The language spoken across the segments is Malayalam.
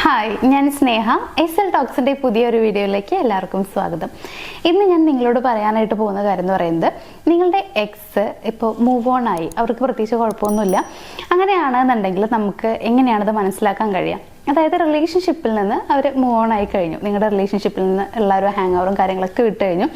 ഹായ്, ഞാൻ സ്നേഹ. SL ടോക്സിൻ്റെ പുതിയൊരു വീഡിയോയിലേക്ക് എല്ലാവർക്കും സ്വാഗതം. ഇന്ന് ഞാൻ നിങ്ങളോട് പറയാനായിട്ട് പോകുന്ന കാര്യം എന്ന് പറയുന്നത്, നിങ്ങളുടെ എക്സ് ഇപ്പോൾ മൂവ് ഓൺ ആയി, അവർക്ക് പ്രത്യേകിച്ച് കുഴപ്പമൊന്നുമില്ല, അങ്ങനെയാണെന്നുണ്ടെങ്കിൽ നമുക്ക് എങ്ങനെയാണത് മനസ്സിലാക്കാൻ കഴിയുക? അതായത് റിലേഷൻഷിപ്പിൽ നിന്ന് അവർ മൂവ് ഓൺ ആയി കഴിഞ്ഞു, നിങ്ങളുടെ റിലേഷൻഷിപ്പിൽ നിന്ന് ഉള്ള ഒരു ഹാങ് ഓവറും കാര്യങ്ങളൊക്കെ വിട്ട് കഴിഞ്ഞു.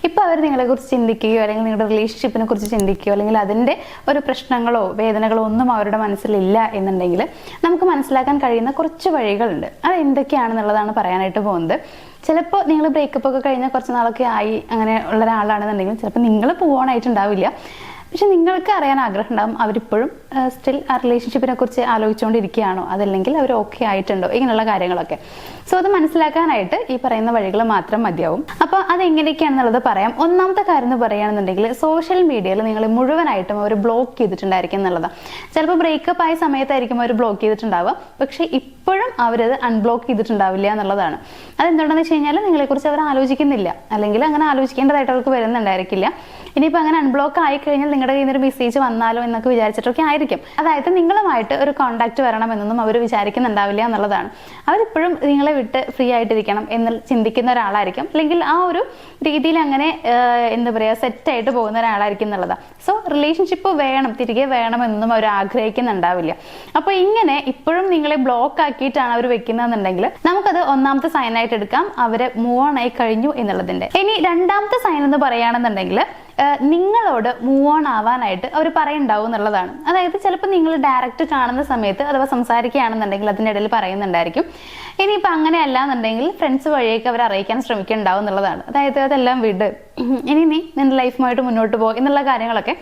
ഇപ്പോൾ അവർ നിങ്ങളെക്കുറിച്ച് ചിന്തിക്കുകയോ അല്ലെങ്കിൽ നിങ്ങളുടെ റിലേഷൻഷിപ്പിനെ കുറിച്ച് ചിന്തിക്കുകയോ അല്ലെങ്കിൽ അതിൻ്റെ ഒരു പ്രശ്നങ്ങളോ വേദനകളോ ഒന്നും അവരുടെ മനസ്സിലില്ല എന്നുണ്ടെങ്കിൽ നമുക്ക് മനസ്സിലാക്കാൻ കഴിയുന്ന കുറച്ച് വഴികളുണ്ട്. അത് എന്തൊക്കെയാണെന്നുള്ളതാണ് പറയാനായിട്ട് പോകുന്നത്. ചിലപ്പോൾ നിങ്ങൾ ബ്രേക്കപ്പ് ഒക്കെ കഴിഞ്ഞാൽ കുറച്ച് നാളൊക്കെ ആയി അങ്ങനെ ഉള്ള ഒരാളാണെന്നുണ്ടെങ്കിൽ ചിലപ്പോൾ നിങ്ങൾ മൂവ് ഓൺ ആയിട്ടുണ്ടാവില്ല, പക്ഷെ നിങ്ങൾക്ക് അറിയാൻ ആഗ്രഹം ഉണ്ടാകും അവരിപ്പോഴും സ്റ്റിൽ ആ റിലേഷൻഷിപ്പിനെ കുറിച്ച് ആലോചിച്ചുകൊണ്ടിരിക്കുകയാണോ, അതല്ലെങ്കിൽ അവർ ഓക്കെ ആയിട്ടുണ്ടോ, ഇങ്ങനെയുള്ള കാര്യങ്ങളൊക്കെ. സോ അത് മനസ്സിലാക്കാനായിട്ട് ഈ പറയുന്ന വഴികൾ മാത്രം മതിയാവും. അപ്പോൾ അതെങ്ങനെയൊക്കെയാണെന്നുള്ളത് പറയാം. ഒന്നാമത്തെ കാര്യം എന്ന് പറയുകയാണെന്നുണ്ടെങ്കിൽ, സോഷ്യൽ മീഡിയയിൽ നിങ്ങൾ മുഴുവനായിട്ടും അവർ ബ്ലോക്ക് ചെയ്തിട്ടുണ്ടായിരിക്കും എന്നുള്ളതാണ്. ചിലപ്പോൾ ബ്രേക്കപ്പ് ആയ സമയത്തായിരിക്കും അവർ ബ്ലോക്ക് ചെയ്തിട്ടുണ്ടാവുക, പക്ഷെ ഇപ്പോഴും അവരത് അൺബ്ലോക്ക് ചെയ്തിട്ടുണ്ടാവില്ല എന്നുള്ളതാണ്. അതെന്തുകൊണ്ടെന്ന് വെച്ച് കഴിഞ്ഞാൽ നിങ്ങളെക്കുറിച്ച് അവർ ആലോചിക്കുന്നില്ല, അല്ലെങ്കിൽ അങ്ങനെ ആലോചിക്കേണ്ടതായിട്ട് അവർക്ക് വരുന്നുണ്ടായിരിക്കില്ല. ഇനിയിപ്പോൾ അങ്ങനെ അൺബ്ലോക്ക് ആയി കഴിഞ്ഞാൽ നിങ്ങളുടെ കയ്യിൽ നിന്നൊരു മെസ്സേജ് വന്നാലോ എന്നൊക്കെ വിചാരിച്ചിട്ടൊക്കെ ആയിരിക്കും. അതായത് നിങ്ങളുമായിട്ട് ഒരു കോണ്ടാക്ട് വരണമെന്നൊന്നും അവർ വിചാരിക്കുന്നുണ്ടാവില്ല എന്നുള്ളതാണ്. അവരിപ്പോഴും നിങ്ങളെ വിട്ട് ഫ്രീ ആയിട്ടിരിക്കണം എന്ന് ചിന്തിക്കുന്ന ഒരാളായിരിക്കും, അല്ലെങ്കിൽ ആ ഒരു രീതിയിൽ അങ്ങനെ എന്താ പറയുക സെറ്റായിട്ട് പോകുന്ന ഒരാളായിരിക്കും എന്നുള്ളതാണ്. സോ റിലേഷൻഷിപ്പ് വേണം, തിരികെ വേണമെന്നൊന്നും അവർ ആഗ്രഹിക്കുന്നുണ്ടാവില്ല. അപ്പോൾ ഇങ്ങനെ ഇപ്പോഴും നിങ്ങളെ ബ്ലോക്ക് ആക്കിയിട്ടാണ് അവർ വെക്കുന്നതെന്നുണ്ടെങ്കിൽ നമുക്കത് ഒന്നാമത്തെ സൈനായിട്ട് എടുക്കാം, അവരെ മൂവ് ഓൺ ആയി കഴിഞ്ഞു എന്നുള്ളതിന്റെ. ഇനി രണ്ടാമത്തെ സൈൻ എന്ന് പറയുകയാണെന്നുണ്ടെങ്കിൽ, നിങ്ങളോട് മൂവ് ഓൺ ആവാനായിട്ട് അവർ പറയുന്നുണ്ടാവും എന്നുള്ളതാണ്. അതായത് ചിലപ്പോൾ നിങ്ങൾ ഡയറക്റ്റ് കാണുന്ന സമയത്ത് അഥവാ സംസാരിക്കുകയാണെന്നുണ്ടെങ്കിൽ അതിൻ്റെ ഇടയിൽ പറയുന്നുണ്ടായിരിക്കും. ഇനിയിപ്പോൾ അങ്ങനെ അല്ല എന്നുണ്ടെങ്കിൽ ഫ്രണ്ട്സ് വഴിയൊക്കെ അവർ അറിയിക്കാൻ ശ്രമിക്കുന്നുണ്ടാവും എന്നുള്ളതാണ്. അതായത് അതെല്ലാം വിട്, ഇനി നീ നിന്റെ ലൈഫുമായിട്ട് മുന്നോട്ട് പോകും എന്നുള്ള കാര്യങ്ങളൊക്കെ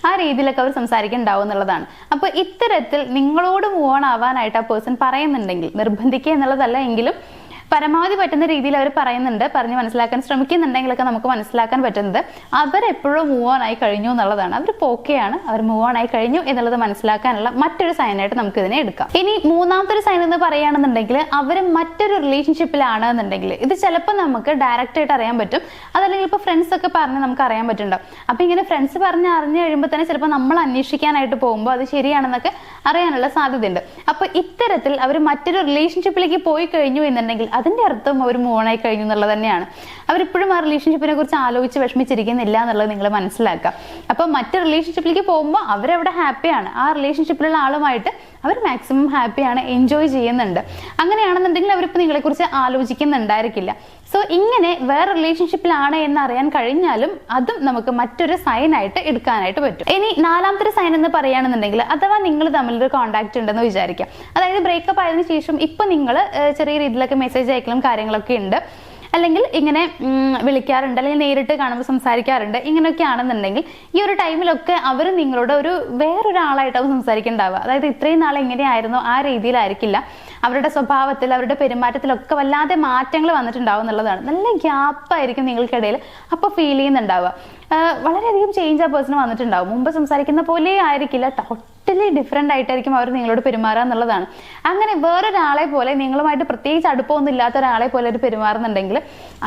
ആ രീതിയിലൊക്കെ അവർ സംസാരിക്കുന്നുണ്ടാവും എന്നുള്ളതാണ്. അപ്പോൾ ഇത്തരത്തിൽ നിങ്ങളോട് മൂവ് ഓൺ ആവാനായിട്ട് ആ പേഴ്സൺ പറയുന്നുണ്ടെങ്കിൽ, നിർബന്ധിക്കുക എന്നുള്ളതല്ല എങ്കിലും പരമാവധി പറ്റുന്ന രീതിയിൽ അവർ പറയുന്നുണ്ട്, പറഞ്ഞ് മനസ്സിലാക്കാൻ ശ്രമിക്കുന്നുണ്ടെങ്കിലൊക്കെ നമുക്ക് മനസ്സിലാക്കാൻ പറ്റുന്നത് അവരെപ്പോഴും മൂവ് ഓൺ ആയി കഴിഞ്ഞു എന്നുള്ളതാണ്. അവർ ഓക്കെയാണ്, അവർ മൂവ് ഓൺ ആയി കഴിഞ്ഞു എന്നുള്ളത് മനസ്സിലാക്കാനുള്ള മറ്റൊരു സൈനായിട്ട് നമുക്ക് ഇതിനെ എടുക്കാം. ഇനി മൂന്നാമത്തെ ഒരു സൈൻ എന്ന് പറയുകയാണെന്നുണ്ടെങ്കിൽ, അവർ മറ്റൊരു റിലേഷൻഷിപ്പിലാണ് എന്നുണ്ടെങ്കിൽ, ഇത് ചിലപ്പോൾ നമുക്ക് ഡയറക്റ്റ് ആയിട്ട് അറിയാൻ പറ്റും, അതല്ലെങ്കിൽ ഇപ്പോൾ ഫ്രണ്ട്സ് ഒക്കെ പറഞ്ഞ് നമുക്ക് അറിയാൻ പറ്റുന്നുണ്ടാവും. അപ്പോൾ ഇങ്ങനെ ഫ്രണ്ട്സ് പറഞ്ഞ് അറിഞ്ഞു കഴിയുമ്പോൾ തന്നെ ചിലപ്പോൾ നമ്മൾ അന്വേഷിക്കാനായിട്ട് പോകുമ്പോൾ അത് ശരിയാണെന്നൊക്കെ അറിയാനുള്ള സാധ്യതയുണ്ട്. അപ്പോൾ ഇത്തരത്തിൽ അവർ മറ്റൊരു റിലേഷൻഷിപ്പിലേക്ക് പോയി കഴിഞ്ഞു എന്നുണ്ടെങ്കിൽ അതിന്റെ അർത്ഥം അവർ മൂവ് ഓൺ ആയി കഴിഞ്ഞു എന്നുള്ളത് തന്നെയാണ്. അവരിപ്പോഴും ആ റിലേഷൻഷിപ്പിനെ കുറിച്ച് ആലോചിച്ച് വിഷമിച്ചിരിക്കുന്നില്ല എന്നുള്ളത് നിങ്ങൾ മനസ്സിലാക്കുക. അപ്പോൾ മറ്റു റിലേഷൻഷിപ്പിലേക്ക് പോകുമ്പോൾ അവരവിടെ ഹാപ്പിയാണ്, ആ റിലേഷൻഷിപ്പിലുള്ള ആളുമായിട്ട് അവർ മാക്സിമം ഹാപ്പിയാണ്, എൻജോയ് ചെയ്യുന്നുണ്ട്. അങ്ങനെയാണെന്നുണ്ടെങ്കിൽ അവരിപ്പോൾ നിങ്ങളെക്കുറിച്ച് ആലോചിക്കുന്നുണ്ടായിരിക്കില്ല. സോ ഇങ്ങനെ വേറെ റിലേഷൻഷിപ്പിലാണ് എന്ന് അറിയാൻ കഴിഞ്ഞാലും അതും നമുക്ക് മറ്റൊരു സൈനായിട്ട് എടുക്കാനായിട്ട് പറ്റും. ഇനി നാലാമത്തെ ഒരു സൈൻ എന്ന് പറയുകയാണെന്നുണ്ടെങ്കിൽ, അഥവാ നിങ്ങൾ തമ്മിലൊരു കോണ്ടാക്ട് ഉണ്ടെന്ന് വിചാരിക്കാം. അതായത് ബ്രേക്കപ്പ് ആയതിനു ശേഷം ഇപ്പൊ നിങ്ങൾ ചെറിയ രീതിയിലൊക്കെ മെസ്സേജ് അയക്കലും കാര്യങ്ങളൊക്കെ ഉണ്ട്, അല്ലെങ്കിൽ ഇങ്ങനെ വിളിക്കാറുണ്ട്, അല്ലെങ്കിൽ നേരിട്ട് കാണുമ്പോൾ സംസാരിക്കാറുണ്ട്. ഇങ്ങനെയൊക്കെ ആണെന്നുണ്ടെങ്കിൽ ഈ ഒരു ടൈമിലൊക്കെ അവർ നിങ്ങളോട് ഒരു വേറൊരാളായിട്ടാവും സംസാരിക്കുന്നുണ്ടാവുക. അതായത് ഇത്രയും നാൾ എങ്ങനെയായിരുന്നോ ആ രീതിയിലായിരിക്കില്ല. അവരുടെ സ്വഭാവത്തിൽ അവരുടെ പെരുമാറ്റത്തിലൊക്കെ വല്ലാതെ മാറ്റങ്ങൾ വന്നിട്ടുണ്ടാവും എന്നുള്ളതാണ്. നല്ല ഗ്യാപ്പായിരിക്കും നിങ്ങൾക്കിടയിൽ അപ്പോൾ ഫീൽ ചെയ്യുന്നുണ്ടാവുക. വളരെയധികം ചേഞ്ച് ആ പേഴ്സൺ വന്നിട്ടുണ്ടാവും. മുമ്പ് സംസാരിക്കുന്ന പോലെ ആയിരിക്കില്ല, ടോട്ടലി ഡിഫറെൻ്റ് ആയിട്ടായിരിക്കും അവർ നിങ്ങളോട് പെരുമാറുക എന്നുള്ളതാണ്. അങ്ങനെ വേറൊരാളെ പോലെ, നിങ്ങളുമായിട്ട് പ്രത്യേകിച്ച് അടുപ്പമൊന്നും ഇല്ലാത്ത ഒരാളെ പോലെ ഒരു പെരുമാറുന്നുണ്ടെങ്കിൽ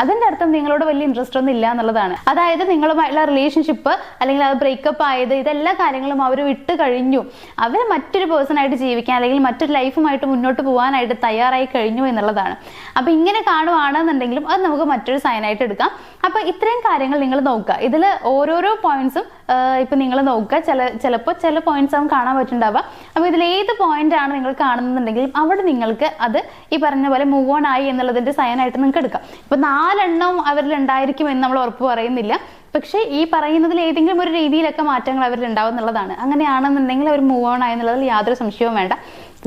അതിൻ്റെ അർത്ഥം നിങ്ങളോട് വലിയ ഇൻട്രസ്റ്റ് ഒന്നും ഇല്ല എന്നുള്ളതാണ്. അതായത് നിങ്ങളുമായിട്ടുള്ള റിലേഷൻഷിപ്പ് അല്ലെങ്കിൽ അത് ബ്രേക്കപ്പ് ആയത്, ഇതെല്ലാ കാര്യങ്ങളും അവർ വിട്ട് കഴിഞ്ഞു, അവർ മറ്റൊരു പേഴ്സണായിട്ട് ജീവിക്കാൻ അല്ലെങ്കിൽ മറ്റൊരു ലൈഫുമായിട്ട് മുന്നോട്ട് പോകാനായിട്ട് തയ്യാറായി കഴിഞ്ഞു എന്നുള്ളതാണ്. അപ്പോൾ ഇങ്ങനെ കാണുവാണെന്നുണ്ടെങ്കിലും അത് നമുക്ക് മറ്റൊരു സൈനായിട്ട് എടുക്കാം. അപ്പോൾ ഇത്രയും കാര്യങ്ങൾ നിങ്ങൾ നോക്കുക. ഇതിൽ ഓരോരോ പോയിന്റ്സും ഇപ്പം നിങ്ങൾ നോക്കുക. ചിലപ്പോൾ ചില പോയിന്റ്സ് ആവും കാണാൻ പറ്റുന്നുണ്ടാവുക. അപ്പോൾ ഇതിൽ ഏത് പോയിന്റ് ആണ് നിങ്ങൾ കാണുന്നുണ്ടെങ്കിലും അവിടെ നിങ്ങൾക്ക് അത് ഈ പറഞ്ഞ പോലെ മൂവ് ഓൺ ആയി എന്നുള്ളതിന്റെ സൈനായിട്ട് നിങ്ങൾക്ക് എടുക്കാം. ഇപ്പൊ 4 എണ്ണം അവരിൽ ഉണ്ടായിരിക്കും എന്ന് നമ്മൾ ഉറപ്പ് പറയുന്നില്ല, പക്ഷേ ഈ പറയുന്നതിൽ ഏതെങ്കിലും ഒരു രീതിയിലൊക്കെ മാറ്റങ്ങൾ അവരിൽ ഉണ്ടാവും എന്നുള്ളതാണ്. അങ്ങനെയാണെന്നുണ്ടെങ്കിൽ അവർ മൂവ് ഓൺ ആയി എന്നുള്ളതിൽ യാതൊരു സംശയവും വേണ്ട.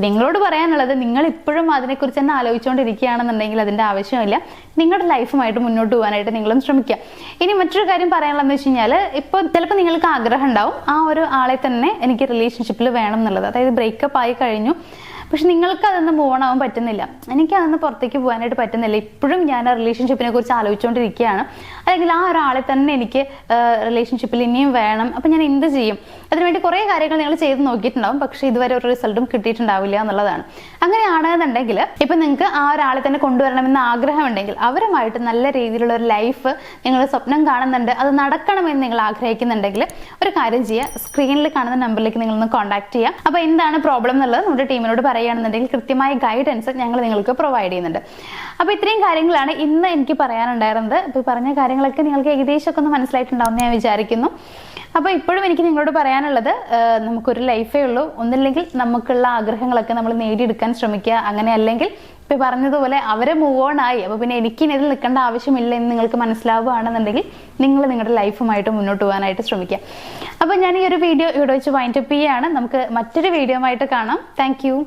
നിങ്ങളോട് പറയാനുള്ളത്, നിങ്ങൾ ഇപ്പോഴും അതിനെക്കുറിച്ച് തന്നെ ആലോചിച്ചുകൊണ്ടിരിക്കുകയാണെന്നുണ്ടെങ്കിൽ അതിൻ്റെ ആവശ്യമില്ല. നിങ്ങളുടെ ലൈഫുമായിട്ട് മുന്നോട്ട് പോകാനായിട്ട് നിങ്ങളും ശ്രമിക്കുക. ഇനി മറ്റൊരു കാര്യം പറയാനുള്ളതെന്ന് വെച്ച് കഴിഞ്ഞാൽ, ഇപ്പോൾ ചിലപ്പോൾ നിങ്ങൾക്ക് ആഗ്രഹം ഉണ്ടാവും ആ ഒരു ആളെ തന്നെ എനിക്ക് റിലേഷൻഷിപ്പിൽ വേണം എന്നുള്ളത്. അതായത് ബ്രേക്കപ്പ് ആയി കഴിഞ്ഞു, പക്ഷെ നിങ്ങൾക്ക് അതൊന്ന് മൂവ് ഓൺ ആവാൻ പറ്റുന്നില്ല, എനിക്ക് അതൊന്ന് പുറത്തേക്ക് പോകാനായിട്ട് പറ്റുന്നില്ല, ഇപ്പോഴും ഞാൻ ആ റിലേഷൻഷിപ്പിനെ കുറിച്ച് ആലോചിച്ചുകൊണ്ടിരിക്കുകയാണ്, അല്ലെങ്കിൽ ആ ഒരാളെ തന്നെ എനിക്ക് റിലേഷൻഷിപ്പിൽ ഇനിയും വേണം, അപ്പം ഞാൻ എന്ത് ചെയ്യും? അതിനുവേണ്ടി കുറേ കാര്യങ്ങൾ നിങ്ങൾ ചെയ്ത് നോക്കിയിട്ടുണ്ടാവും, പക്ഷെ ഇതുവരെ ഒരു റിസൾട്ടും കിട്ടിയിട്ടുണ്ടാവില്ല എന്നുള്ളതാണ്. അങ്ങനെയാണെന്നുണ്ടെങ്കിൽ ഇപ്പം നിങ്ങൾക്ക് ആ ഒരാളെ തന്നെ കൊണ്ടുവരണമെന്ന് ആഗ്രഹമുണ്ടെങ്കിൽ അവരുമായിട്ട് നല്ല രീതിയിലുള്ള ഒരു ലൈഫ് നിങ്ങൾ സ്വപ്നം കാണുന്നുണ്ട്, അത് നടക്കണമെന്ന് നിങ്ങൾ ആഗ്രഹിക്കുന്നുണ്ടെങ്കിൽ ഒരു കാര്യം ചെയ്യുക, സ്ക്രീനിൽ കാണുന്ന നമ്പറിലേക്ക് നിങ്ങളൊന്ന് കോൺടാക്ട് ചെയ്യുക. അപ്പോൾ എന്താണ് പ്രോബ്ലം എന്നുള്ളത് നമ്മുടെ ടീമിനോട് പറയാം. പറയുകയാണെന്നുണ്ടെങ്കിൽ കൃത്യമായ ഗൈഡൻസ് ഞങ്ങൾ നിങ്ങൾക്ക് പ്രൊവൈഡ് ചെയ്യുന്നുണ്ട്. അപ്പോൾ ഇത്രയും കാര്യങ്ങളാണ് ഇന്ന് എനിക്ക് പറയാനുണ്ടായിരുന്നത്. അപ്പോൾ പറഞ്ഞ കാര്യങ്ങളൊക്കെ നിങ്ങൾക്ക് ഏകദേശമൊക്കെ ഒന്ന് മനസ്സിലായിട്ടുണ്ടാവും ഞാൻ വിചാരിക്കുന്നു. അപ്പോൾ ഇപ്പോഴും എനിക്ക് നിങ്ങളോട് പറയാനുള്ളത്, നമുക്കൊരു ലൈഫേ ഉള്ളൂ. ഒന്നില്ലെങ്കിൽ നമുക്കുള്ള ആഗ്രഹങ്ങളൊക്കെ നമ്മൾ നേടിയെടുക്കാൻ ശ്രമിക്കുക. അങ്ങനെ അല്ലെങ്കിൽ ഇപ്പം പറഞ്ഞതുപോലെ അവരെ മൂവ് ഓൺ ആയി, അപ്പോൾ പിന്നെ എനിക്കിനി ഇതിൽ നിൽക്കേണ്ട ആവശ്യമില്ല എന്ന് നിങ്ങൾക്ക് മനസ്സിലാവുകയാണെന്നുണ്ടെങ്കിൽ നിങ്ങൾ നിങ്ങളുടെ ലൈഫുമായിട്ട് മുന്നോട്ട് പോകാനായിട്ട് ശ്രമിക്കുക. അപ്പോൾ ഞാൻ ഈ ഒരു വീഡിയോ ഇവിടെ വെച്ച് വൈൻഡപ്പ് ചെയ്യുകയാണ്. നമുക്ക് മറ്റൊരു വീഡിയോ ആയിട്ട് കാണാം. താങ്ക്